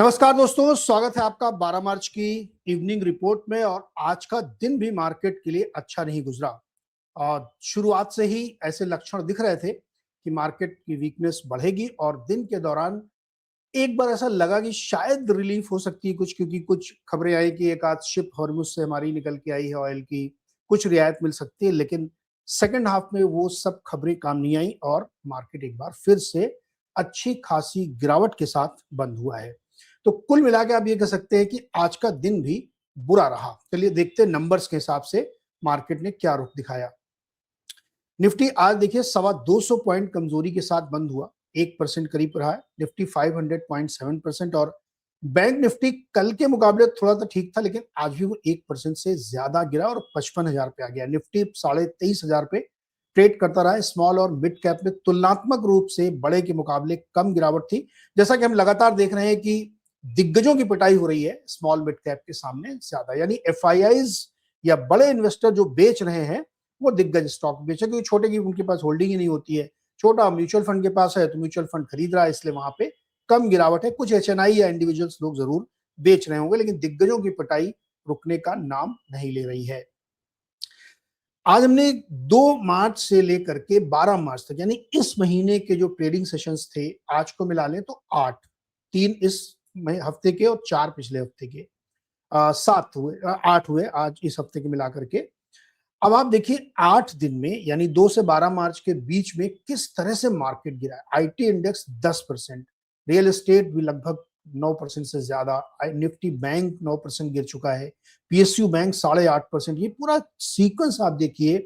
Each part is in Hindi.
नमस्कार दोस्तों, स्वागत है आपका 12 मार्च की इवनिंग रिपोर्ट में। और आज का दिन भी मार्केट के लिए अच्छा नहीं गुजरा और शुरुआत से ही ऐसे लक्षण दिख रहे थे कि मार्केट की वीकनेस बढ़ेगी और दिन के दौरान एक बार ऐसा लगा कि शायद रिलीफ हो सकती है कुछ, क्योंकि कुछ खबरें आई कि एक आध शिप हॉर्मुज से हमारी निकल के आई है ऑयल की, कुछ रियायत मिल सकती है। लेकिन सेकंड हाफ में वो सब खबरें काम नहीं आई और मार्केट एक बार फिर से अच्छी खासी गिरावट के साथ बंद हुआ है। तो कुल मिला के आप ये कह सकते हैं कि आज का दिन भी बुरा रहा। चलिए देखते हैं नंबर्स के हिसाब से मार्केट ने क्या रुख दिखाया। निफ्टी आज देखिए 225 पॉइंट कमजोरी के साथ बंद हुआ, 1% करीब रहा है। निफ्टी 500.7%। और बैंक निफ्टी कल के मुकाबले थोड़ा सा ठीक था, लेकिन आज भी वो 1% से ज्यादा गिरा और 55,000 पे आ गया। निफ्टी 23,500 पे ट्रेड करता रहा है। स्मॉल और मिड कैप में तुलनात्मक रूप से बड़े के मुकाबले कम गिरावट थी। जैसा कि हम लगातार देख रहे हैं कि दिग्गजों की पिटाई हो रही है स्मॉल मिड कैप के सामने ज्यादा, यानी एफआईआईज या बड़े इन्वेस्टर जो बेच रहे हैं वो दिग्गज स्टॉक बेचे, क्योंकि छोटे की उनके पास होल्डिंग ही नहीं होती है। छोटा म्यूचुअल फंड के पास है तो म्यूचुअल फंड खरीद रहा है, इसलिए वहां पे कम गिरावट है। कुछ एचएनआई या इंडिविजुअल्स लोग जरूर बेच रहे होंगे, लेकिन दिग्गजों की पिटाई रुकने का नाम नहीं ले रही है। आज हमने 2 मार्च से लेकर के 12 मार्च तक, यानी इस महीने के जो ट्रेडिंग सेशंस थे, आज को मिला लें तो 8, 3 इस हफ्ते के और 4 पिछले हफ्ते के, 7 हुए, 8 हुए आज इस हफ्ते के मिला करके। अब आप देखिए 8 दिन में यानी 2 से 12 मार्च के बीच में किस तरह से मार्केट गिरा है। आईटी इंडेक्स 10%, रियल एस्टेट भी लगभग 9% से ज्यादा, निफ्टी बैंक 9% गिर चुका है, पीएसयू बैंक 8.5%। ये पूरा सीक्वेंस आप देखिए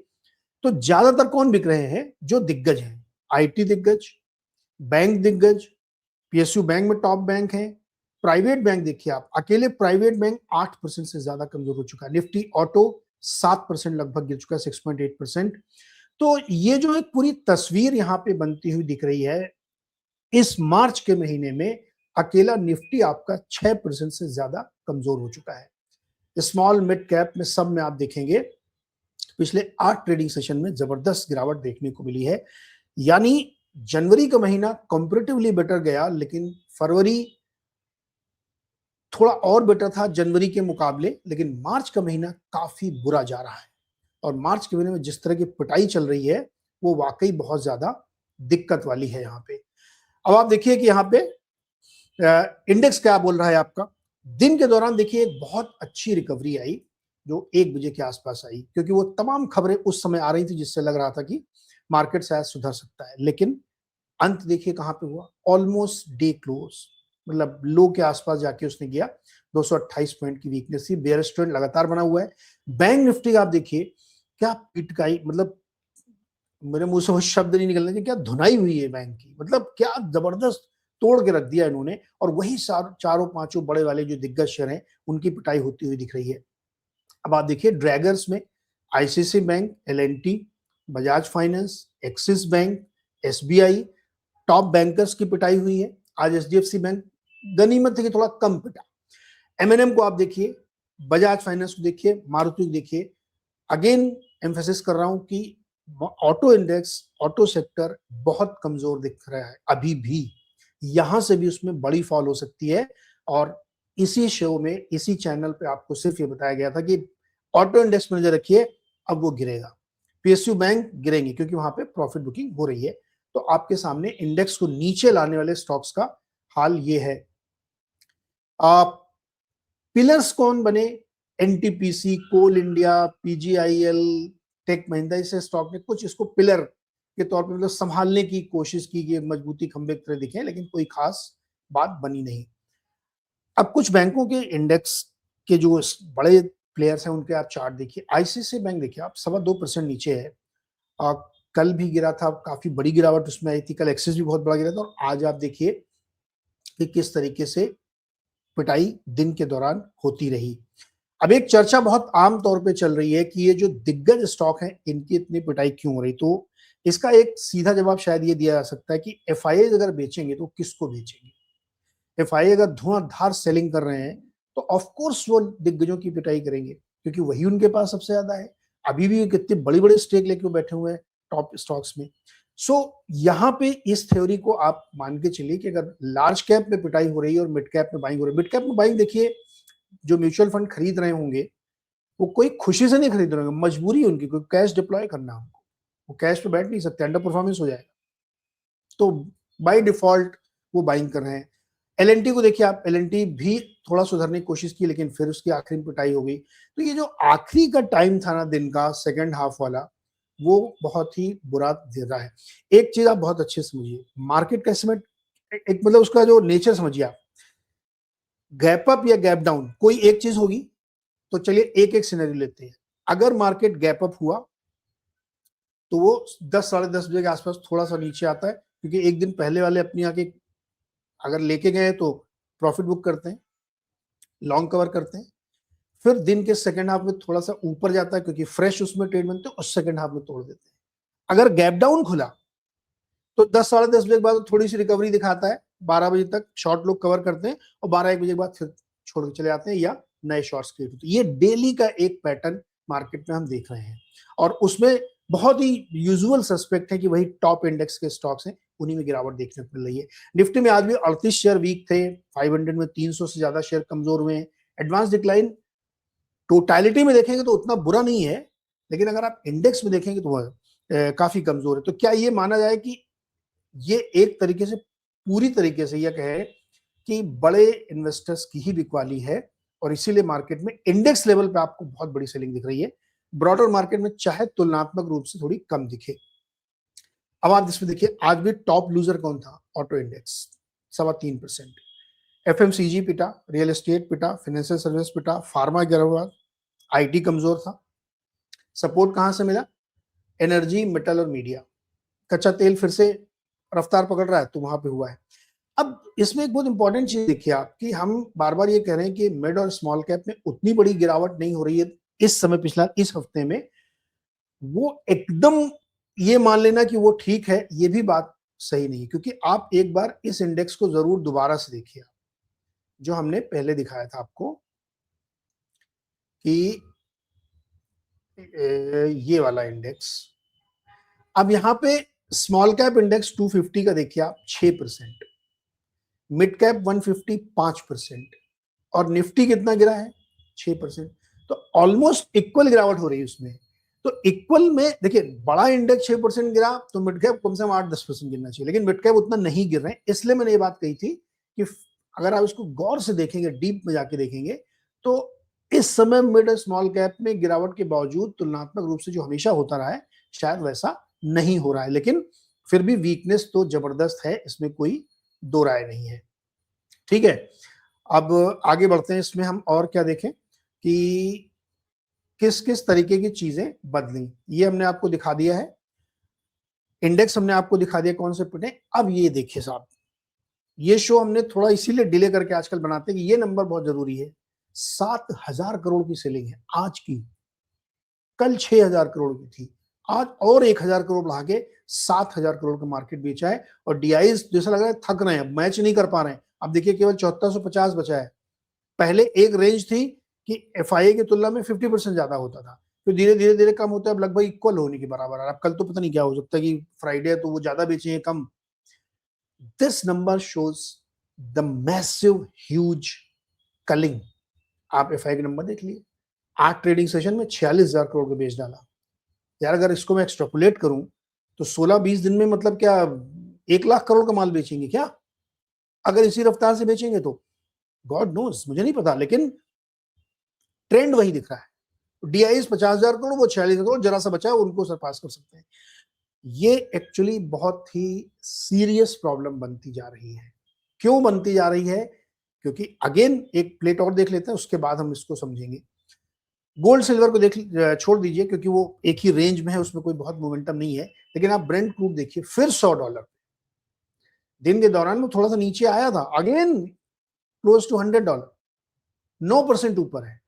तो ज्यादातर कौन बिक रहे हैं? जो दिग्गज हैं, आईटी दिग्गज, बैंक दिग्गज, पीएसयू बैंक में टॉप बैंक है। प्राइवेट बैंक देखिए आप, अकेले प्राइवेट बैंक 8% से ज्यादा कमजोर हो चुका है। निफ्टी ऑटो 7% लगभग गिर चुका है, 6.8%। तो ये जो एक पूरी तस्वीर यहाँ पे बनती हुई दिख रही है, इस मार्च के महीने में अकेला निफ्टी आपका 6% से ज्यादा कमजोर हो चुका है। स्मॉल मिड कैप में सब में आप देखेंगे पिछले 8 ट्रेडिंग सेशन में जबरदस्त गिरावट देखने को मिली है। यानी जनवरी का महीना कंपैरेटिवली बेटर गया, लेकिन फरवरी थोड़ा और बेटर था जनवरी के मुकाबले, लेकिन मार्च का महीना काफी बुरा जा रहा है। और मार्च के महीने में जिस तरह की पिटाई चल रही है वो वाकई बहुत ज्यादा दिक्कत वाली है यहाँ पे। अब आप देखिए कि यहाँ पे इंडेक्स क्या बोल रहा है आपका। दिन के दौरान देखिए एक बहुत अच्छी रिकवरी आई जो 1 बजे के आसपास आई, क्योंकि वो तमाम खबरें उस समय आ रही थी जिससे लग रहा था कि मार्केट शायद सुधर सकता है। लेकिन अंत देखिए कहां पे हुआ, ऑलमोस्ट डे क्लोज, मतलब लो के आसपास जाके उसने गया। 228 पॉइंट की वीकनेस थी, बेयर ट्रेंड लगातार बना हुआ है। बैंक निफ्टी आप देखिए क्या पिटकाई, मतलब मेरे मुंह से वो शब्द नहीं निकलने कि क्या धुनाई हुई है बैंक की, मतलब क्या जबरदस्त तोड़ के रख दिया इन्होंने। और वही चारों पांचों बड़े वाले जो दिग्गज शेयर हैं उनकी पिटाई होती हुई दिख रही है। अब आप देखिए ड्रैगर्स में ICICI bank, L and T, Bajaj finance, Axis bank, SBI, top bankers की पिटाई हुई है। आज एचडीएफसी बैंक गनीमत है कि थोड़ा कम पिटा। एमएनएम को आप देखिए, बजाज फाइनेंस को देखिए, मारुति को देखिए। अगेन एम्फेसिस कर रहा हूं कि ऑटो इंडेक्स, ऑटो सेक्टर बहुत कमजोर दिख रहा है अभी भी, यहां से भी उसमें बड़ी फॉल हो सकती है। और इसी शो में, इसी चैनल पे आपको सिर्फ ये बताया गया था कि ऑटो इंडेक्स में नजर रखिए, अब वो गिरेगा। पीएसयू बैंक गिरेंगे क्योंकि वहां पे प्रॉफिट बुकिंग हो रही है। तो आपके सामने इंडेक्स को नीचे लाने वाले स्टॉक्स का हाल ये है। आप पिलर्स कौन बने? एनटीपीसी, कोल इंडिया, पीजीआईएल, टेक महिंद्रा, इसे स्टॉक ने कुछ इसको पिलर के तौर पर मतलब संभालने की कोशिश की कि मजबूती खंबे की तरह दिखे, लेकिन कोई खास बात बनी नहीं। अब कुछ बैंकों के इंडेक्स के जो बड़े प्लेयर्स हैं उनके आप चार्ट देखिए। आईसीआईसी बैंक देखिए आप 2.25% नीचे है। कल भी गिरा था, काफी बड़ी गिरावट उसमें आई थी। कल एक्सिस भी बहुत बड़ा गिरा था। और आज आप देखिए कि किस तरीके से पिटाई दिन के दौरान होती रही। अब एक चर्चा बहुत आम तौर पे चल रही है कि ये जो दिग्गज स्टॉक हैं इनकी इतनी पिटाई क्यों हो रही। तो इसका एक सीधा जवाब शायद ये दिया जा सकता है कि एफआईआई अगर बेचेंगे तो किसको बेचेंगे। एफआईआई अगर धुआंधार सेलिंग कर रहे हैं तो ऑफ कोर्स वो दिग्गजों की पिटाई करेंगे, क्योंकि वही उनके पास सबसे ज्यादा है। अभी भी कितने बड़ी बड़ी स्टेक लेके बैठे हुए हैं टॉप स्टॉक्स में। सो यहाँ पे इस थ्योरी को आप मान के चलिए कि अगर लार्ज कैप में पिटाई हो रही है और मिड कैप में बाइंग हो रही है, मिड कैप में बाइंग देखिए जो म्यूचुअल फंड खरीद रहे होंगे वो कोई खुशी से नहीं खरीद रहे होंगे, मजबूरी है उनकी, कोई कैश डिप्लॉय करना है उनको, वो कैश पे बैठ नहीं सकते, अंडर परफॉर्मेंस हो जाएगा, तो बाय डिफॉल्ट वो बाइंग कर रहे हैं। एल को देखिए आप, एल भी थोड़ा सुधरने की कोशिश की लेकिन फिर उसकी आखिरी में पिटाई हो गई। तो ये जो आखिरी का टाइम था ना दिन का, सेकंड हाफ वाला, वो बहुत ही बुरा दे रहा है। एक चीज आप बहुत अच्छे से समझिए, मार्केट का एस्टिमेट एक मतलब उसका जो नेचर समझिए आप, गैप अप या गैप डाउन कोई एक चीज होगी। तो चलिए एक एक सिनेरियो लेते हैं। अगर मार्केट गैप अप हुआ तो वो 10 साढ़े 10 बजे के आसपास थोड़ा सा नीचे आता है, क्योंकि एक दिन पहले वाले अपनी आके अगर लेके गए तो प्रॉफिट बुक करते हैं, लॉन्ग कवर करते हैं, फिर दिन के सेकंड हाफ में थोड़ा सा ऊपर जाता है क्योंकि फ्रेश उसमें ट्रेड बनते हैं और सेकंड हाफ में तोड़ देते हैं। अगर गैप डाउन खुला तो 10 साढ़े 10 बजे के बाद थोड़ी सी रिकवरी दिखाता है, 12 बजे तक शॉर्ट लोग कवर करते हैं और 12-1 बजे के बाद फिर छोड़ के चले जाते हैं या नए शॉर्ट्स क्रिएट होते हैं। ये डेली का एक पैटर्न मार्केट में हम देख रहे हैं और उसमें बहुत ही यूजुअल सस्पेक्ट है कि वही टॉप इंडेक्स के स्टॉक्स हैं, उन्हीं में गिरावट देखने को मिल रही है। निफ्टी में आज भी 38 शेयर वीक थे, 500 में 300 से ज्यादा शेयर कमजोर हुए हैं। एडवांस डिक्लाइन टोटलिटी में देखेंगे तो उतना बुरा नहीं है, लेकिन अगर आप इंडेक्स में देखेंगे तो वह काफी कमजोर है। तो क्या ये माना जाए कि ये एक तरीके से पूरी तरीके से यह कहे कि बड़े इन्वेस्टर्स की ही बिकवाली है और इसीलिए मार्केट में इंडेक्स लेवल पे आपको बहुत बड़ी सेलिंग दिख रही है, ब्रॉडर मार्केट में चाहे तुलनात्मक रूप से थोड़ी कम दिखे। अब आप इसमें देखिए आज भी टॉप लूजर कौन था, ऑटो इंडेक्स 3.25%, एफएमसीजी पिटा, रियल एस्टेट पिटा, फाइनेंशियल सर्विस पिटा, फार्मा गिरा हुआ, आईटी कमजोर था। सपोर्ट कहां से मिला, एनर्जी, मेटल और मीडिया। कच्चा तेल फिर से रफ्तार पकड़ रहा है तो वहां पे हुआ है। अब इसमें एक बहुत इंपॉर्टेंट चीज देखिए आप कि हम बार बार ये कह रहे हैं कि मिड और स्मॉल कैप में उतनी बड़ी गिरावट नहीं हो रही है इस समय, पिछला इस हफ्ते में, वो एकदम ये मान लेना कि वो ठीक है, ये भी बात सही नहीं, क्योंकि आप एक बार इस इंडेक्स को जरूर दोबारा से देखिए, जो हमने पहले दिखाया था आपको कि ये वाला इंडेक्स। अब यहां पे स्मॉल कैप इंडेक्स 250 का देखिए आप 6%, मिड कैप 150 5% और निफ्टी कितना गिरा है 6%। तो ऑलमोस्ट इक्वल गिरावट हो रही है उसमें। तो इक्वल में देखिए, बड़ा इंडेक्स 6% गिरा तो मिड कैप कम से कम 8-10% गिरना चाहिए, लेकिन मिड कैप उतना नहीं गिर रहे हैं। इसलिए मैंने ये बात कही थी कि अगर आप इसको गौर से देखेंगे, डीप में जाके देखेंगे, तो इस समय मिड और स्मॉल कैप में गिरावट के बावजूद तुलनात्मक रूप से जो हमेशा होता रहा है शायद वैसा नहीं हो रहा है, लेकिन फिर भी वीकनेस तो जबरदस्त है, इसमें कोई दो राय नहीं है। ठीक है, अब आगे बढ़ते हैं। इसमें हम और क्या देखें कि किस किस तरीके की चीजें बदली, ये हमने आपको दिखा दिया है, इंडेक्स हमने आपको दिखा दिया कौन से पिटे। अब ये देखिए साहब, ये शो हमने थोड़ा इसीलिए डिले करके आजकल बनाते हैं कि ये नंबर बहुत जरूरी है। 7,000 करोड़ की सेलिंग है आज की, कल 6,000 करोड़ की थी, आज और 1,000 करोड़ बढ़ा के 7,000 करोड़ का मार्केट बेचा है। और डीआई जैसा लग रहा है थक रहे हैं, मैच नहीं कर पा रहे हैं। अब देखिए केवल 7450 बचा है। पहले एक रेंज थी कि एफआईए की तुलना में 50% ज्यादा होता था, फिर धीरे धीरे धीरे कम होता है, अब लगभग इक्वल होने के बराबर है। अब कल तो पता नहीं क्या हो सकता है कि फ्राइडे है तो वो ज्यादा बेचे कम। This number shows the massive huge culling. आप एफआई का नंबर देख लिए, 8 ट्रेडिंग सेशन में 46,000 करोड़ का बेच डाला। यार अगर इसको मैं एक्सट्रापोलेट करूं तो 16-20 दिन में मतलब क्या 1,00,000 करोड़ का माल बेचेंगे क्या, अगर इसी रफ्तार से बेचेंगे तो? गॉड नोस, मुझे नहीं पता, लेकिन ट्रेंड वही दिख रहा है। डीआई 50,000 करोड़, वो 46,000 करोड़, जरा सा बचा है, उनको सरपास कर सकते हैं। ये एक्चुअली बहुत ही सीरियस प्रॉब्लम बनती जा रही है। क्यों बनती जा रही है? क्योंकि अगेन एक प्लेट और देख लेते हैं, उसके बाद हम इसको समझेंगे। गोल्ड सिल्वर को देख छोड़ दीजिए क्योंकि वो एक ही रेंज में है, उसमें कोई बहुत मोमेंटम नहीं है, लेकिन आप ब्रेंट क्रूड देखिए, फिर $100 दिन के दौरान वो थोड़ा सा नीचे आया था, अगेन क्लोज टू $100, 9% ऊपर है,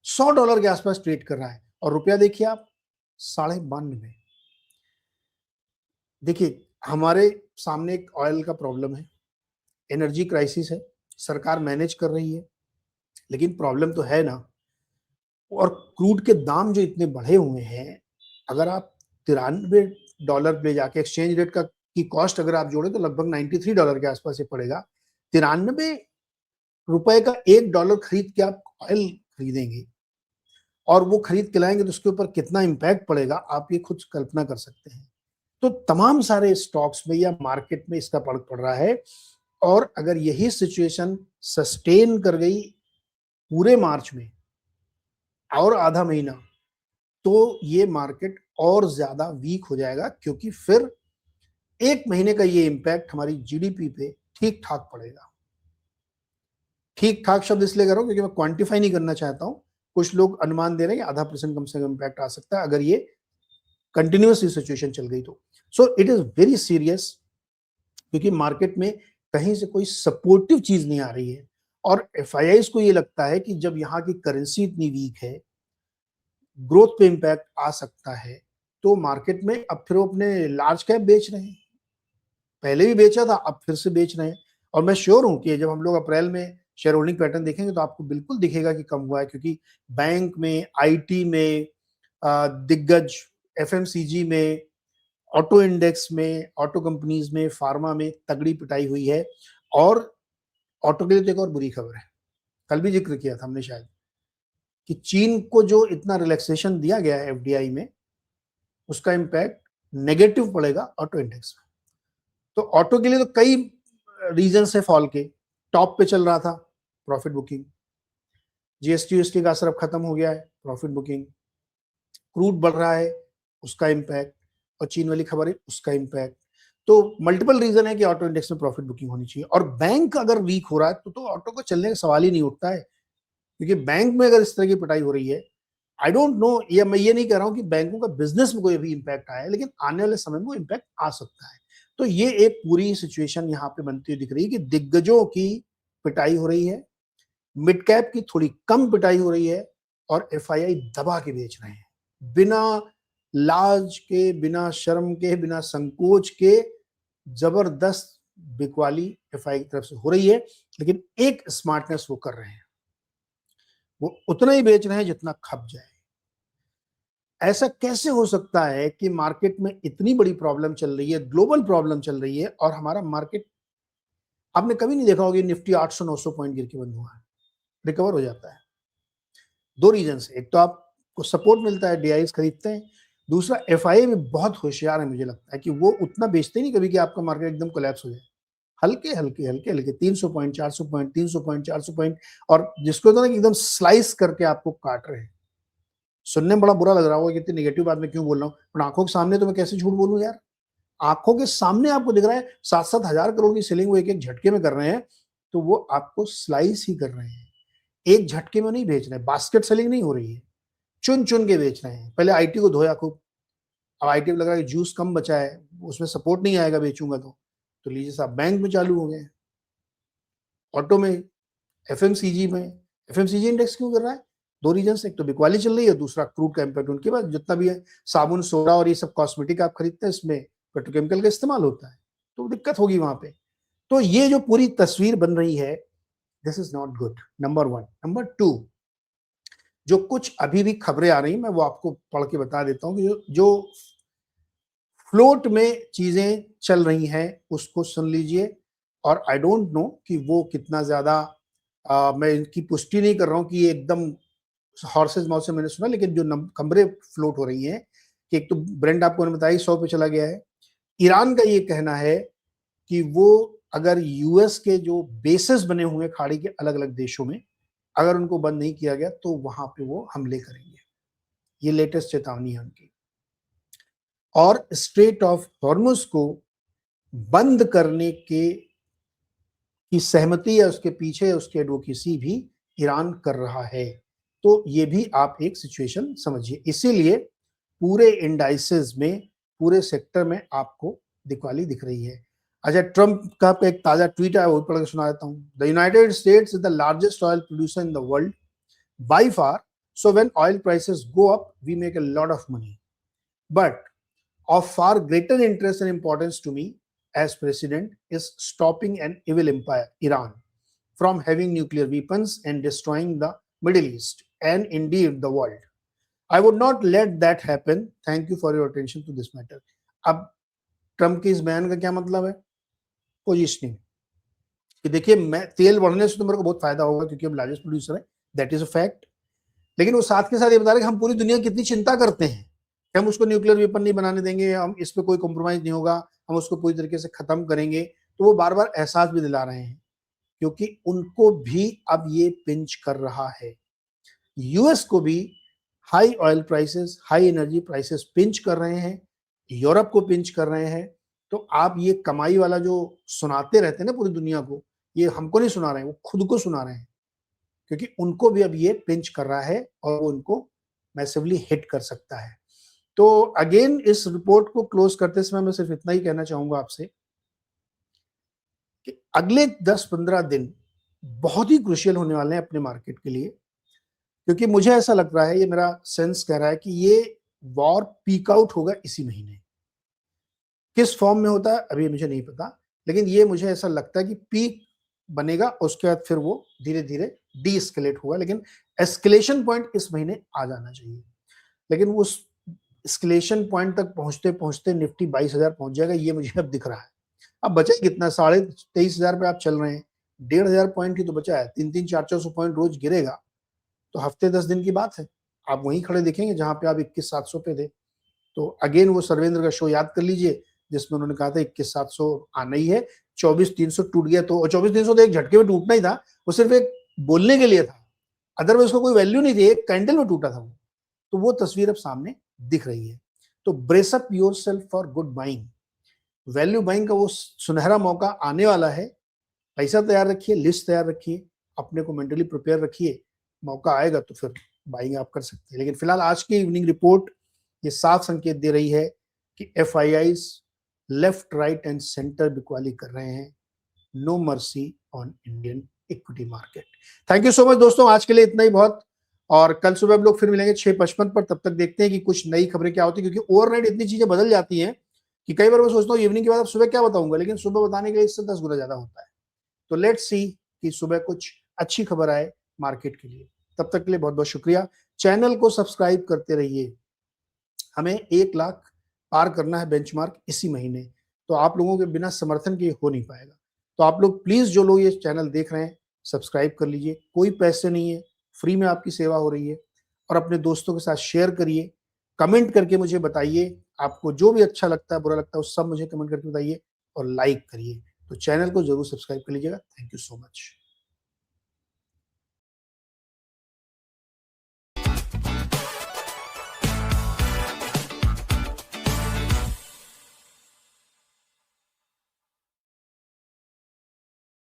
$100 के आसपास ट्रेड कर रहा है। और रुपया देखिए आप 92.5। देखिए हमारे सामने एक ऑयल का प्रॉब्लम है, एनर्जी क्राइसिस है, सरकार मैनेज कर रही है, लेकिन प्रॉब्लम तो है ना। और क्रूड के दाम जो इतने बढ़े हुए हैं, अगर आप 93 डॉलर ले जाके एक्सचेंज रेट का की कॉस्ट अगर आप जोड़े तो लगभग $93 के आसपास ये पड़ेगा। 93 रुपए का $1 खरीद के आप ऑयल खरीदेंगे और वो खरीद के लाएंगे तो उसके ऊपर कितना इम्पैक्ट पड़ेगा आप ये खुद कल्पना कर सकते हैं। तो तमाम सारे स्टॉक्स में या मार्केट में इसका पड़ रहा है और अगर यही सिचुएशन सस्टेन कर गई पूरे मार्च में और आधा महीना तो ये मार्केट और ज्यादा वीक हो जाएगा, क्योंकि फिर 1 महीने का ये इम्पैक्ट हमारी जीडीपी पे ठीक ठाक पड़ेगा। ठीक ठाक शब्द इसलिए कर रहा हूं क्योंकि मैं क्वांटिफाई नहीं करना चाहता हूं। कुछ लोग अनुमान दे रहे हैं 0.5% कम से कम इम्पैक्ट आ सकता है अगर ये कंटिन्यूअस सिचुएशन चल गई तो। So it is very serious, क्योंकि मार्केट में कहीं से कोई सपोर्टिव चीज नहीं आ रही है और एफआईआईज को ये लगता है कि जब यहाँ की करेंसी इतनी वीक है, ग्रोथ पे इम्पैक्ट आ सकता है, तो मार्केट में अब फिर वो अपने लार्ज कैप बेच रहे हैं। पहले भी बेचा था, अब फिर से बेच रहे हैं और मैं श्योर हूं कि जब हम लोग अप्रैल में शेयर होल्डिंग पैटर्न देखेंगे तो आपको बिल्कुल दिखेगा कि कम हुआ है, क्योंकि बैंक में, आईटी में, दिग्गज एफएमसीजी में, ऑटो इंडेक्स में, ऑटो कंपनीज में, फार्मा में तगड़ी पिटाई हुई है। और ऑटो के लिए तो एक और बुरी खबर है, कल भी जिक्र किया था हमने शायद, कि चीन को जो इतना रिलैक्सेशन दिया गया है एफडीआई में, उसका इम्पैक्ट नेगेटिव पड़ेगा ऑटो इंडेक्स में। तो ऑटो के लिए तो कई रीजन से फॉल के टॉप पे चल रहा था, प्रॉफिट बुकिंग, जीएसटी का असर अब खत्म हो गया है, प्रॉफिट बुकिंग, क्रूड बढ़ रहा है उसका इम्पैक्ट, और चीन वाली खबर है उसका इम्पैक्ट। तो मल्टीपल रीजन है कि ऑटो इंडेक्स में प्रॉफिट बुकिंग होनी चाहिए। और बैंक अगर वीक हो रहा है तो ऑटो को चलने का सवाल ही नहीं उठता है, क्योंकि बैंक में अगर इस तरह की पिटाई हो रही है, आई डोंट नो, या मैं ये नहीं कह रहा हूं कि बैंकों का बिजनेस में कोई भी इम्पैक्ट आया है, लेकिन आने वाले समय में वो इम्पैक्ट आ सकता है। तो ये एक पूरी सिचुएशन यहाँ पे बनती हुई दिख रही है कि दिग्गजों की पिटाई हो रही है, मिड कैप की थोड़ी कम पिटाई हो रही है और एफआईआई दबा के बेच रहे हैं, बिना लाज के, बिना शर्म के, बिना संकोच के जबरदस्त बिकवाली एफआईआई की तरफ से हो रही है। लेकिन एक स्मार्टनेस वो कर रहे हैं, वो उतना ही बेच रहे हैं जितना खप जाए। ऐसा कैसे हो सकता है कि मार्केट में इतनी बड़ी प्रॉब्लम चल रही है, ग्लोबल प्रॉब्लम चल रही है, और हमारा मार्केट, आपने कभी नहीं देखा होगा निफ्टी 800-900 पॉइंट गिर के बंद हुआ है, रिकवर हो जाता है। दो रीजन से, एक तो आपको सपोर्ट मिलता है, डीआईज खरीदते हैं, दूसरा एफआईआई में बहुत होशियार है, मुझे लगता है कि वो उतना बेचते नहीं कभी कि आपका मार्केट एकदम कोलैप्स हो जाए। हल्के हल्के हल्के हल्के 300 पॉइंट, 400 पॉइंट, 300 पॉइंट, 400 पॉइंट, और जिसको तो ना एकदम स्लाइस करके आपको काट रहे हैं। सुनने में बड़ा बुरा लग रहा होगा कि इतनी नेगेटिव बात मैं क्यों बोल रहा हूँ, पर आंखों के सामने तो मैं कैसे झूठ बोलूं यार। आंखों के सामने आपको दिख रहा है 7-7 हजार करोड़ की सेलिंग वो एक एक झटके में कर रहे हैं, तो वो आपको स्लाइस ही कर रहे हैं, एक झटके में नहीं बेच रहे, बास्केट सेलिंग नहीं हो रही है, चुन चुन के बेच रहे हैं। पहले आईटी को धोया खूब, अब आईटी में लग रहा है जूस कम बचा है, उसमें सपोर्ट नहीं आएगा बेचूंगा तो लीजिए साहब बैंक में चालू हो गए, ऑटो में, एफएमसीजी में। एफएमसीजी इंडेक्स क्यों कर रहा है? दो रीजन से, एक तो बिकवाली चल रही है, दूसरा क्रूड का इम्पैक्ट। उनके पास जितना भी है साबुन, सोडा और ये सब कॉस्मेटिक आप खरीदते हैं, इसमें पेट्रोकेमिकल का इस्तेमाल होता है, तो दिक्कत होगी वहां पे। तो ये जो पूरी तस्वीर बन रही है, this is not good, number one. Number two, जो कुछ अभी भी खबरें आ रही, मैं वो आपको पढ़ के बता देता हूँ कि जो फ्लोट में चीजें चल रही हैं उसको सुन लीजिए। और आई डोंट नो कि वो कितना ज्यादा, मैं इनकी पुष्टि नहीं कर रहा हूँ कि ये एकदम हॉर्सेज माउथ से मैंने सुना, लेकिन जो खबरें फ्लोट हो रही हैं कि एक तो ब्रेंड आपको मैंने बताया 100 पे चला गया है। ईरान का ये कहना है कि वो अगर यूएस के जो बेसेस बने हुए खाड़ी के अलग अलग देशों में, अगर उनको बंद नहीं किया गया तो वहां पे वो हमले करेंगे। ये लेटेस्ट चेतावनी है उनकी। और स्ट्रेट ऑफ हॉर्मुज को बंद करने के की सहमति या उसके पीछे उसकी एडवोकेसी भी ईरान कर रहा है। तो ये भी आप एक सिचुएशन समझिए। इसीलिए पूरे इंडाइसेस में, पूरे सेक्टर में आपको दिवाली दिख रही है। अच्छा, ट्रंप का एक ताजा ट्वीट है, वो पढ़ के सुना देता हूं। The United States is the largest oil producer in the world by far, so when oil prices go up we make a lot of money, but of far greater interest and importance to me as president is stopping an evil empire, Iran, from having nuclear weapons and destroying the Middle East and indeed the world. I would not let that happen. Thank you for your attention to this matter. अब ट्रम्प के इस बयान का क्या मतलब है? पोजिशनिंग कि देखिए मैं तेल बढ़ने से तो मेरे को बहुत फायदा होगा क्योंकि हम लार्जेस्ट प्रोड्यूसर है, दैट इज अ फैक्ट। लेकिन वो साथ के साथ ये बता रहे कि हम पूरी दुनिया की कितनी चिंता करते हैं कि हम उसको न्यूक्लियर वेपन नहीं बनाने देंगे, हम इस पे कोई कॉम्प्रोमाइज नहीं होगा, हम उसको पूरी तरीके से खत्म करेंगे। तो वो बार बार एहसास भी दिला रहे हैं क्योंकि उनको भी अब ये पिंच कर रहा है। यूएस को भी high oil prices, high energy prices pinch कर रहे हैं, यूरोप को पिंच कर रहे हैं। तो आप ये कमाई वाला जो सुनाते रहते हैं ना पूरी दुनिया को, ये हमको नहीं सुना रहे हैं, वो खुद को सुना रहे हैं क्योंकि उनको भी अब ये पिंच कर रहा है और वो उनको मैसिवली हिट कर सकता है। तो अगेन इस रिपोर्ट को क्लोज करते समय मैं सिर्फ इतना ही कहना चाहूंगा आपसे कि अगले 10-15 दिन बहुत ही क्रुशियल होने वाले हैं अपने मार्केट के लिए, क्योंकि मुझे ऐसा लग रहा है, ये मेरा सेंस कह रहा है कि ये वॉर पीक आउट होगा इसी महीने। किस फॉर्म में होता है अभी मुझे नहीं पता, लेकिन ये मुझे ऐसा लगता है कि पीक बनेगा, उसके बाद फिर वो धीरे धीरे डी एस्केलेट होगा, लेकिन एस्केलेशन पॉइंट इस महीने आ जाना चाहिए। लेकिन उस एस्केलेशन पॉइंट तक पहुंचते पहुंचते निफ्टी 22,000 पहुंच जाएगा, ये मुझे अब दिख रहा है। अब बचा कितना, 23,500 पे आप चल रहे हैं, 1,500 पॉइंट ही तो बचा है, 300 400 पॉइंट रोज गिरेगा तो हफ्ते 10 दिन की बात है, आप वहीं खड़े दिखेंगे जहां पे आप 21,700 पे थे। तो अगेन वो सर्वेंद्र का शो याद कर लीजिए जिसमें उन्होंने कहा था 21,700 आना ही है, 24,300 टूट गया तो 24,300 तो एक झटके में टूटना ही था, वो सिर्फ एक बोलने के लिए था, अदरवाइज उसको कोई वैल्यू नहीं थी, एक कैंडल में टूटा था वो। तो वो तस्वीर अब सामने दिख रही है। तो brace up your self for good buying, value buying का वो सुनहरा मौका आने वाला है। पैसा तैयार रखिए, लिस्ट तैयार रखिए, अपने को मेंटली प्रिपेयर रखिए, मौका आएगा तो फिर बाइंग आप कर सकते हैं। लेकिन फिलहाल आज की इवनिंग रिपोर्ट ये साफ संकेत दे रही है कि FIIs left right and centre बिकवाली कर रहे हैं, no mercy on Indian equity market. Thank you so much दोस्तों, आज के लिए इतना ही बहुत, और कल सुबह हम लोग फिर मिलेंगे 6:55 पर। तब तक देखते हैं कि कुछ नई खबरें क्या होती है, क्योंकि ओवरनाइट इतनी चीजें बदल जाती हैं कि कई बार मैं सोचता हूँ इवनिंग के बाद अब सुबह क्या बताऊंगा, लेकिन सुबह बताने के लिए इससे 10 गुना ज्यादा होता है। तो लेट्स सी कि सुबह कुछ अच्छी खबर आए मार्केट के लिए। तब तक के लिए बहुत बहुत शुक्रिया। चैनल को सब्सक्राइब करते रहिए, हमें 1 लाख पार करना है बेंचमार्क इसी महीने, तो आप लोगों के बिना समर्थन के हो नहीं पाएगा। तो आप लोग प्लीज, जो लोग ये चैनल देख रहे हैं, सब्सक्राइब कर लीजिए, कोई पैसे नहीं है, फ्री में आपकी सेवा हो रही है। और अपने दोस्तों के साथ शेयर करिए, कमेंट करके मुझे बताइए, आपको जो भी अच्छा लगता है बुरा लगता है वो सब मुझे कमेंट करके बताइए, और लाइक करिए। तो चैनल को जरूर सब्सक्राइब कर लीजिएगा। Thank you so much.